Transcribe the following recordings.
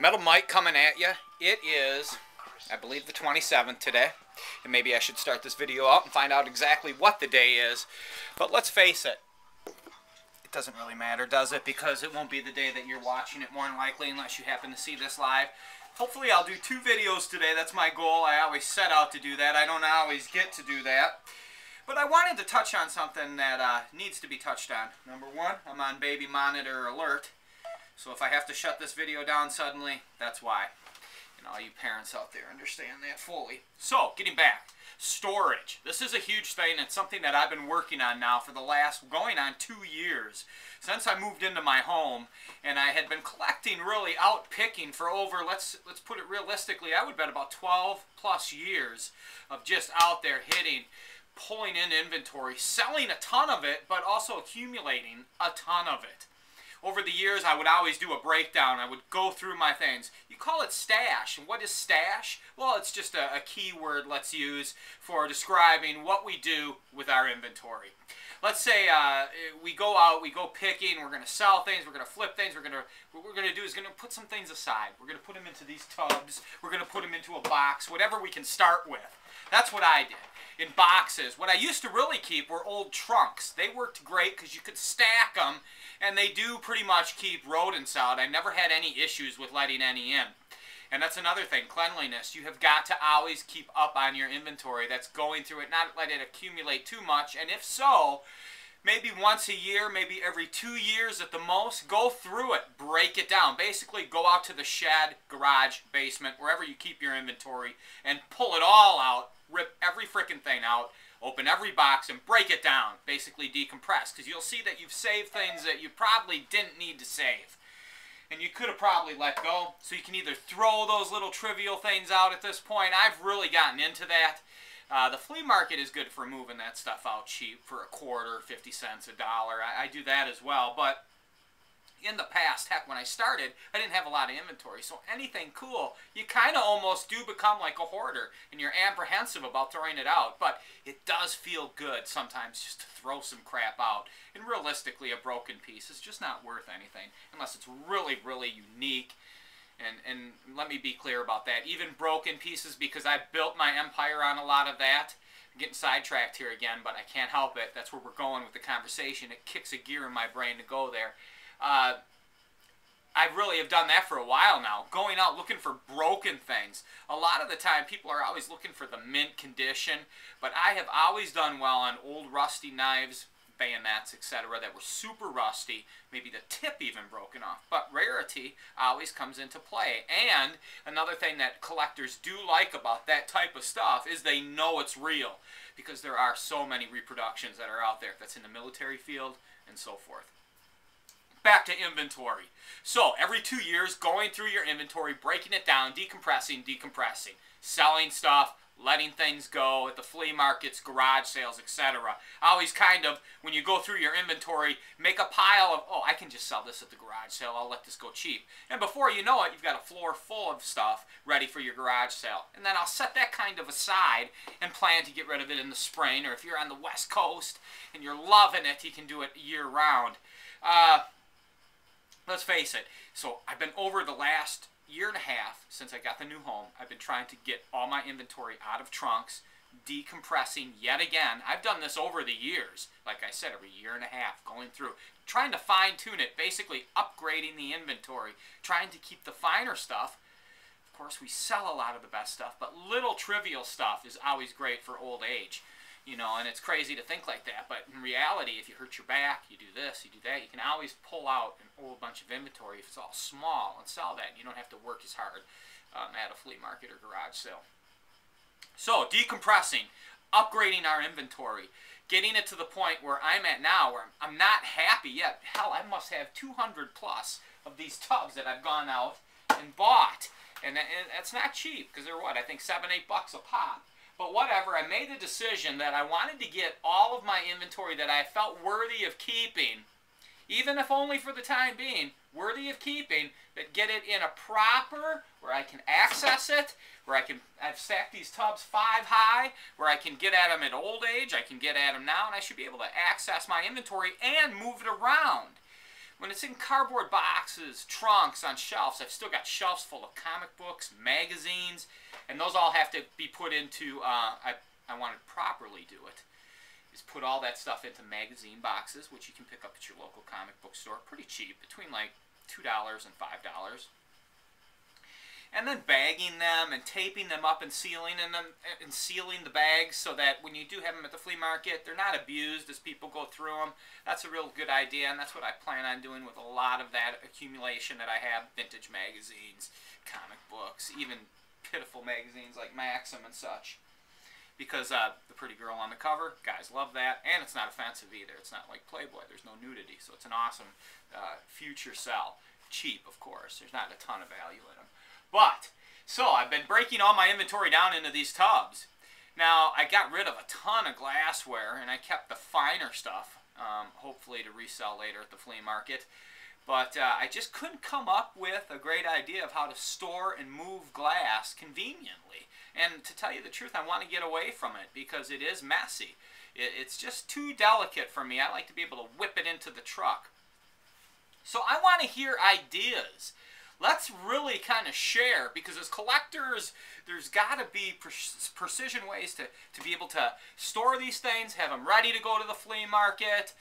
Metal Mike coming at you. It is, I believe, the 27th today. And maybe I should start this video out and find out exactly what the day is. But let's face it, it doesn't really matter, does it? Because it won't be the day that you're watching it, more than likely, unless you happen to see this live. Hopefully I'll do 2 videos today. That's my goal. I always set out to do that. I don't always get to do that. But I wanted to touch on something that needs to be touched on. Number 1, I'm on baby monitor alert. So if I have to shut this video down suddenly, that's why. And all you parents out there understand that fully. So, getting back. Storage. This is a huge thing. It's something that I've been working on now for the last, going on 2 years. Since I moved into my home, and I had been collecting, really out picking for over, let's put it realistically, I would bet about 12 plus years of just out there hitting, pulling in inventory, selling a ton of it, but also accumulating a ton of it. Over the years, I would always do a breakdown. I would go through my things. You call it stash. And what is stash? Well, it's just a keyword let's use for describing what we do with our inventory. Let's say we go out, we go picking, we're going to sell things, we're going to flip things, what we're going to do is going to put some things aside. We're going to put them into these tubs, we're going to put them into a box, whatever we can start with. That's what I did. In boxes. What I used to really keep were old trunks. They worked great because you could stack them, and they do pretty much keep rodents out. I never had any issues with letting any in. And that's another thing, cleanliness. You have got to always keep up on your inventory that's going through it, not let it accumulate too much. And if so, maybe once a year, maybe every 2 years at the most, go through it, break it down. Basically, go out to the shed, garage, basement, wherever you keep your inventory, and pull it all out, rip every freaking thing out, open every box, and break it down. Basically decompress, because you'll see that you've saved things that you probably didn't need to save. And you could have probably let go, so you can either throw those little trivial things out at this point. I've really gotten into that. The flea market is good for moving that stuff out cheap for a quarter, 50 cents, $1. I do that as well, but in the past, heck, when I started, I didn't have a lot of inventory, so anything cool, you kind of almost do become like a hoarder, and you're apprehensive about throwing it out, but it does feel good sometimes just to throw some crap out, and realistically, a broken piece is just not worth anything, unless it's really, really unique. And let me be clear about that. Even broken pieces, because I built my empire on a lot of that. I'm getting sidetracked here again, but I can't help it. That's where we're going with the conversation. It kicks a gear in my brain to go there. I really have done that for a while now. Going out looking for broken things. A lot of the time, people are always looking for the mint condition, but I have always done well on old rusty knives, bayonets, etc. that were super rusty, maybe the tip even broken off. But rarity always comes into play. And another thing that collectors do like about that type of stuff is they know it's real, because there are so many reproductions that are out there that's in the military field and so forth. Back to inventory. So every 2 years, going through your inventory, breaking it down, decompressing, selling stuff, letting things go at the flea markets, garage sales, etc. Always kind of, when you go through your inventory, make a pile of, oh, I can just sell this at the garage sale, I'll let this go cheap. And before you know it, you've got a floor full of stuff ready for your garage sale. And then I'll set that kind of aside and plan to get rid of it in the spring, or if you're on the West Coast and you're loving it, you can do it year round. Let's face it, so I've been over the last year and a half since I got the new home. I've been trying to get all my inventory out of trunks, decompressing yet again. I've done this over the years, like I said, every year and a half, going through, trying to fine-tune it, basically upgrading the inventory, trying to keep the finer stuff. Of course, we sell a lot of the best stuff, but little trivial stuff is always great for old age. You know, and it's crazy to think like that, but in reality, if you hurt your back, you do this, you do that, you can always pull out an old bunch of inventory if it's all small and sell that. You don't have to work as hard at a flea market or garage sale. So, decompressing, upgrading our inventory, getting it to the point where I'm at now, where I'm not happy yet. Hell, I must have 200 plus of these tubs that I've gone out and bought. And that's not cheap, because they're what, I think $7, $8 a pop. But whatever, I made the decision that I wanted to get all of my inventory that I felt worthy of keeping, even if only for the time being, worthy of keeping, but get it in a proper, where I can access it, where I've stacked these tubs 5 high, where I can get at them at old age, I can get at them now, and I should be able to access my inventory and move it around. when it's in cardboard boxes, trunks, on shelves, I've still got shelves full of comic books, magazines, and those all have to be put into, I want to properly do it, is put all that stuff into magazine boxes, which you can pick up at your local comic book store, pretty cheap, between like $2 and $5. And then bagging them and taping them up and sealing the bags so that when you do have them at the flea market, they're not abused as people go through them. That's a real good idea, and that's what I plan on doing with a lot of that accumulation that I have: vintage magazines, comic books, even pitiful magazines like Maxim and such. Because the pretty girl on the cover, guys love that, and it's not offensive either. It's not like Playboy. There's no nudity, so it's an awesome future sell. Cheap, of course. There's not a ton of value in them. But, so I've been breaking all my inventory down into these tubs. Now, I got rid of a ton of glassware, and I kept the finer stuff, hopefully to resell later at the flea market. But I just couldn't come up with a great idea of how to store and move glass conveniently. And to tell you the truth, I want to get away from it because it is messy. It's just too delicate for me. I like to be able to whip it into the truck. So I want to hear ideas. Let's really kind of share, because as collectors, there's got to be precision ways to be able to store these things, have them ready to go to the flea market.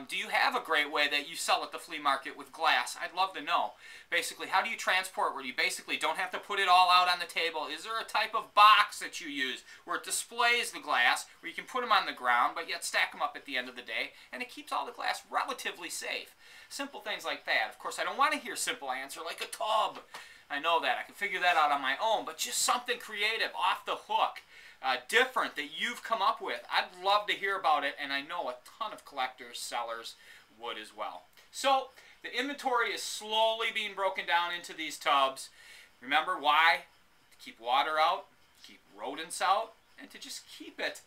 Do you have a great way that you sell at the flea market with glass? I'd love to know. Basically, how do you transport where you basically don't have to put it all out on the table? Is there a type of box that you use where it displays the glass, where you can put them on the ground, but yet stack them up at the end of the day, and it keeps all the glass relatively safe? Simple things like that. Of course, I don't want to hear simple answer like a tub. I know that. I can figure that out on my own, but just something creative, off the hook, different that you've come up with. I'd love to hear about it, and I know a ton of collectors, sellers would as well. So the inventory is slowly being broken down into these tubs. Remember why? To keep water out, keep rodents out, and to just keep it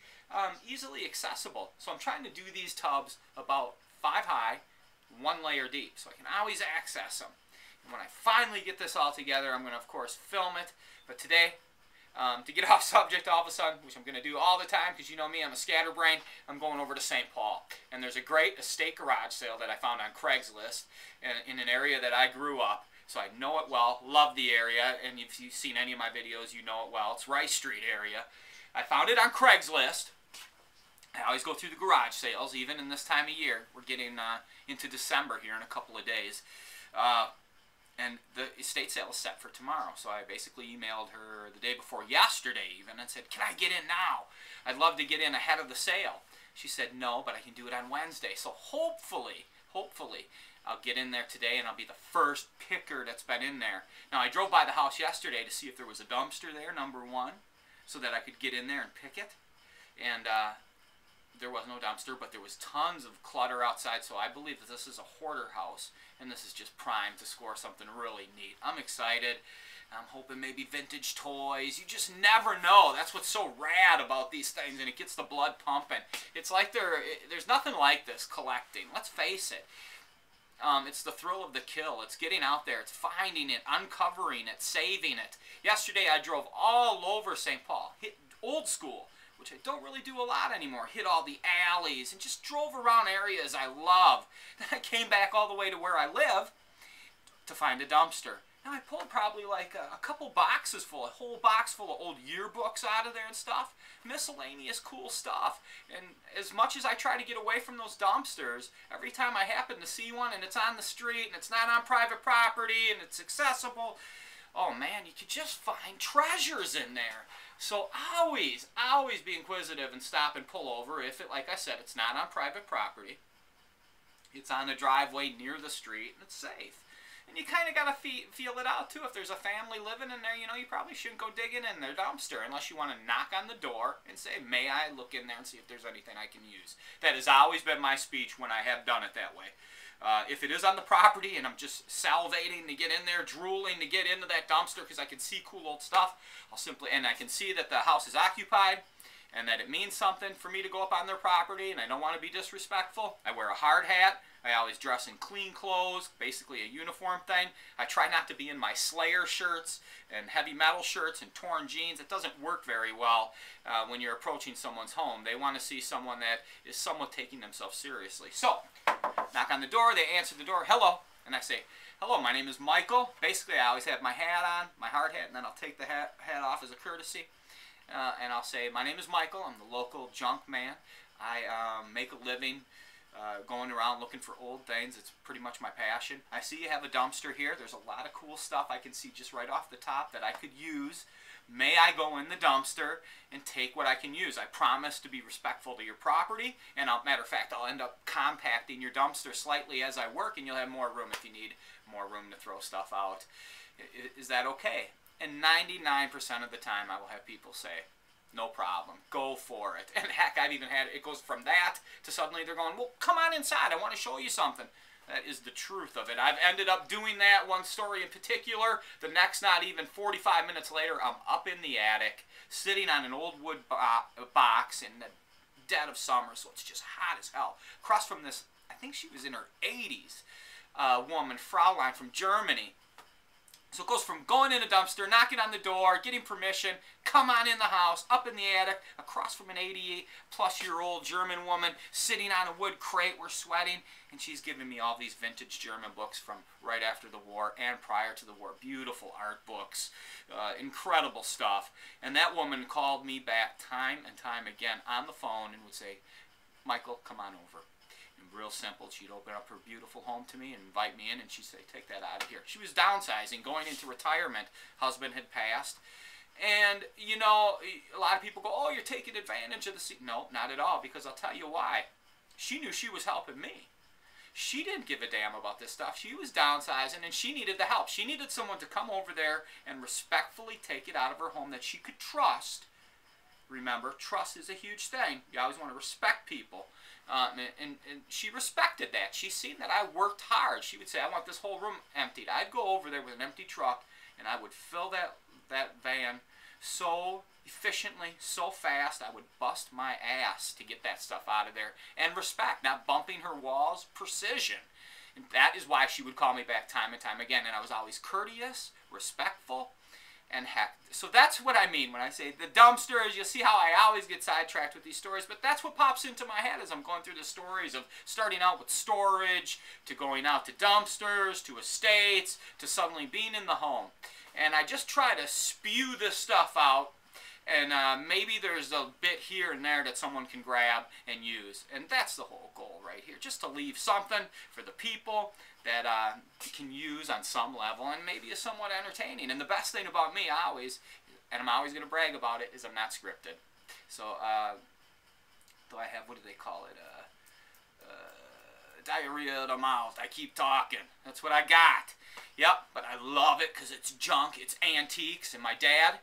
easily accessible. So I'm trying to do these tubs about 5 high, 1 layer deep, so I can always access them. And when I finally get this all together, I'm going to, of course, film it. But today, to get off subject all of a sudden, which I'm going to do all the time, because you know me, I'm a scatterbrain, I'm going over to St. Paul. And there's a great estate garage sale that I found on Craigslist in an area that I grew up. So I know it well, love the area, and if you've seen any of my videos, you know it well. It's Rice Street area. I found it on Craigslist. I always go through the garage sales, even in this time of year. We're getting into December here in a couple of days. And the estate sale is set for tomorrow. So I basically emailed her the day before yesterday even and said, can I get in now? I'd love to get in ahead of the sale. She said, no, but I can do it on Wednesday. So hopefully, I'll get in there today and I'll be the first picker that's been in there. Now, I drove by the house yesterday to see if there was a dumpster there, number one, so that I could get in there and pick it. And there was no dumpster, but there was tons of clutter outside, so I believe that this is a hoarder house, and this is just primed to score something really neat. I'm excited. I'm hoping maybe vintage toys. You just never know. That's what's so rad about these things, and it gets the blood pumping. It's like there's nothing like this collecting. Let's face it. It's the thrill of the kill. It's getting out there. It's finding it, uncovering it, saving it. Yesterday, I drove all over St. Paul. Hit old school, which I don't really do a lot anymore. Hit all the alleys and just drove around areas I love. Then I came back all the way to where I live to find a dumpster. Now I pulled probably like a couple boxes full, a whole box full of old yearbooks out of there and stuff. Miscellaneous cool stuff. And as much as I try to get away from those dumpsters, every time I happen to see one and it's on the street and it's not on private property and it's accessible, oh man, you could just find treasures in there. So always be inquisitive and stop and pull over if it, like I said, it's not on private property. It's on a driveway near the street and it's safe. And you kind of got to feel it out too. If there's a family living in there, you know, you probably shouldn't go digging in their dumpster unless you want to knock on the door and say, may I look in there and see if there's anything I can use. That has always been my speech when I have done it that way. If it is on the property and I'm just salivating to get in there, drooling to get into that dumpster because I can see cool old stuff, and I can see that the house is occupied and that it means something for me to go up on their property and I don't want to be disrespectful, I wear a hard hat, I always dress in clean clothes, basically a uniform thing. I try not to be in my Slayer shirts and heavy metal shirts and torn jeans. It doesn't work very well when you're approaching someone's home. They want to see someone that is somewhat taking themselves seriously. So, knock on the door, they answer the door, hello, and I say, hello, my name is Michael. Basically, I always have my hat on, my hard hat, and then I'll take the hat off as a courtesy. And I'll say, my name is Michael. I'm the local junk man. I make a living going around looking for old things. It's pretty much my passion. I see you have a dumpster here. There's a lot of cool stuff I can see just right off the top that I could use. May I go in the dumpster and take what I can use? I promise to be respectful to your property, and matter of fact, I'll end up compacting your dumpster slightly as I work, and you'll have more room if you need more room to throw stuff out. Is that okay? And 99% of the time I will have people say, no problem, go for it. And heck, I've even had it goes from that to suddenly they're going, well, come on inside, I want to show you something. That is the truth of it. I've ended up doing that one story in particular. The next, not even 45 minutes later, I'm up in the attic, sitting on an old wood box in the dead of summer, so it's just hot as hell. Across from this, I think she was in her 80s, woman, Fraulein from Germany. So it goes from going in a dumpster, knocking on the door, getting permission, come on in the house, up in the attic, across from an 88-plus-year-old German woman, sitting on a wood crate, we're sweating, and she's giving me all these vintage German books from right after the war and prior to the war. Beautiful art books, incredible stuff. And that woman called me back time and time again on the phone and would say, Michael, come on over. Real simple. She'd open up her beautiful home to me and invite me in, and she'd say, take that out of here. She was downsizing, going into retirement. Husband had passed. And, you know, a lot of people go, oh, you're taking advantage of the seat. No, not at all, because I'll tell you why. She knew she was helping me. She didn't give a damn about this stuff. She was downsizing, and she needed the help. She needed someone to come over there and respectfully take it out of her home that she could trust. Remember, trust is a huge thing. You always want to respect people. And she respected that. She seen that I worked hard. She would say, I want this whole room emptied. I'd go over there with an empty truck, and I would fill that van so efficiently, so fast, I would bust my ass to get that stuff out of there. And respect, not bumping her walls, precision. And that is why she would call me back time and time again. And I was always courteous, respectful, and heck. So that's what I mean when I say the dumpsters. You'll see how I always get sidetracked with these stories, but that's what pops into my head as I'm going through the stories of starting out with storage, to going out to dumpsters, to estates, to suddenly being in the home. And I just try to spew this stuff out, and maybe there's a bit here and there that someone can grab and use. And that's the whole goal right here, just to leave something for the people that can use on some level, and maybe is somewhat entertaining. And the best thing about me always, and I'm always going to brag about it, is I'm not scripted. So, though I have, what do they call it, diarrhea of the mouth, I keep talking. That's what I got. Yep, but I love it because it's junk, it's antiques, and my dad,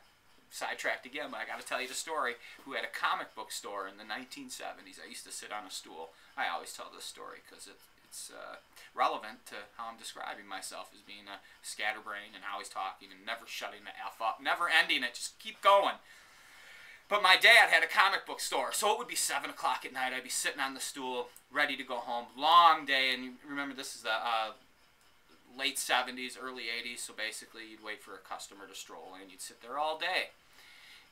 sidetracked again, but I got to tell you the story, who had a comic book store in the 1970s. I used to sit on a stool. I always tell this story because it's relevant to how I'm describing myself as being a scatterbrain and always talking and never shutting the F up, never ending it, just keep going. But my dad had a comic book store, so it would be 7 o'clock at night. I'd be sitting on the stool, ready to go home. Long day, and you remember this is the late 70s, early 80s, so basically you'd wait for a customer to stroll in. You'd sit there all day.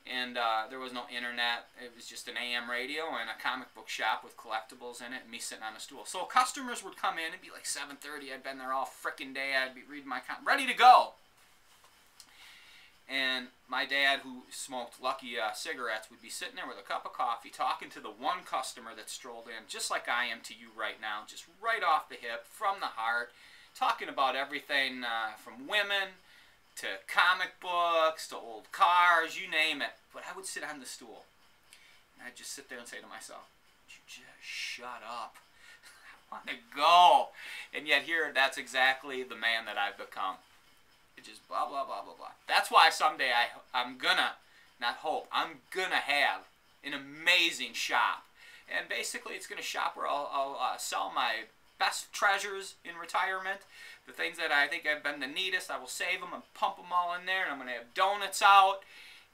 And there was no internet. It was just an AM radio and a comic book shop with collectibles in it, and me sitting on a stool. So customers would come in. It'd be like 7:30. I'd been there all frickin' day. I'd be reading my ready to go. And my dad, who smoked Lucky cigarettes, would be sitting there with a cup of coffee, talking to the one customer that strolled in, just like I am to you right now, just right off the hip, from the heart, talking about everything from women to comic books, to old cars, you name it. But I would sit on the stool, and I'd just sit there and say to myself, would you just shut up? I want to go. And yet here, that's exactly the man that I've become. It just blah, blah, blah, blah, blah. That's why someday I'm gonna, not hope, I'm gonna have an amazing shop. And basically, it's gonna shop where I'll sell my best treasures in retirement. The things that I think have been the neatest, I will save them and pump them all in there, and I'm going to have donuts out.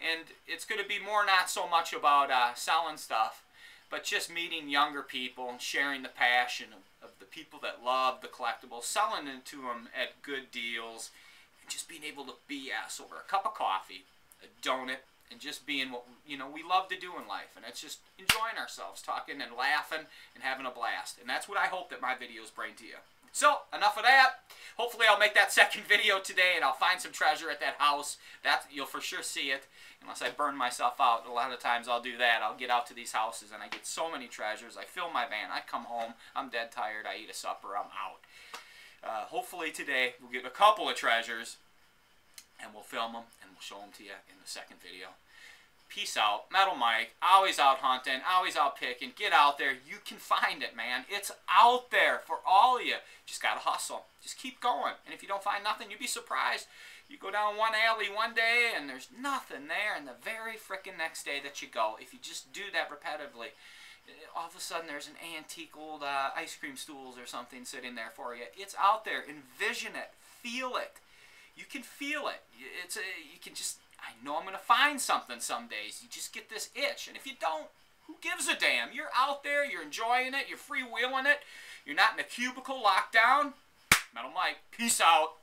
And it's going to be more not so much about selling stuff, but just meeting younger people and sharing the passion of the people that love the collectibles, selling it to them at good deals, and just being able to BS over a cup of coffee, a donut, and just being what we love to do in life. And it's just enjoying ourselves, talking and laughing and having a blast. And that's what I hope that my videos bring to you. So, enough of that. Hopefully I'll make that second video today and I'll find some treasure at that house. You'll for sure see it, unless I burn myself out. A lot of times I'll do that. I'll get out to these houses and I get so many treasures. I fill my van. I come home. I'm dead tired. I eat a supper. I'm out. Hopefully today we'll get a couple of treasures and we'll film them and we'll show them to you in the second video. Peace out. Metal Mike, always out hunting, always out picking. Get out there. You can find it, man. It's out there for all of you. Just got to hustle. Just keep going. And if you don't find nothing, you'd be surprised. You go down one alley one day and there's nothing there, and the very frickin' next day that you go, if you just do that repetitively, all of a sudden there's an antique old ice cream stools or something sitting there for you. It's out there. Envision it. Feel it. You can feel it. You can just... I know I'm going to find something some days. You just get this itch. And if you don't, who gives a damn? You're out there. You're enjoying it. You're freewheeling it. You're not in a cubicle locked down. Metal Mike. Peace out.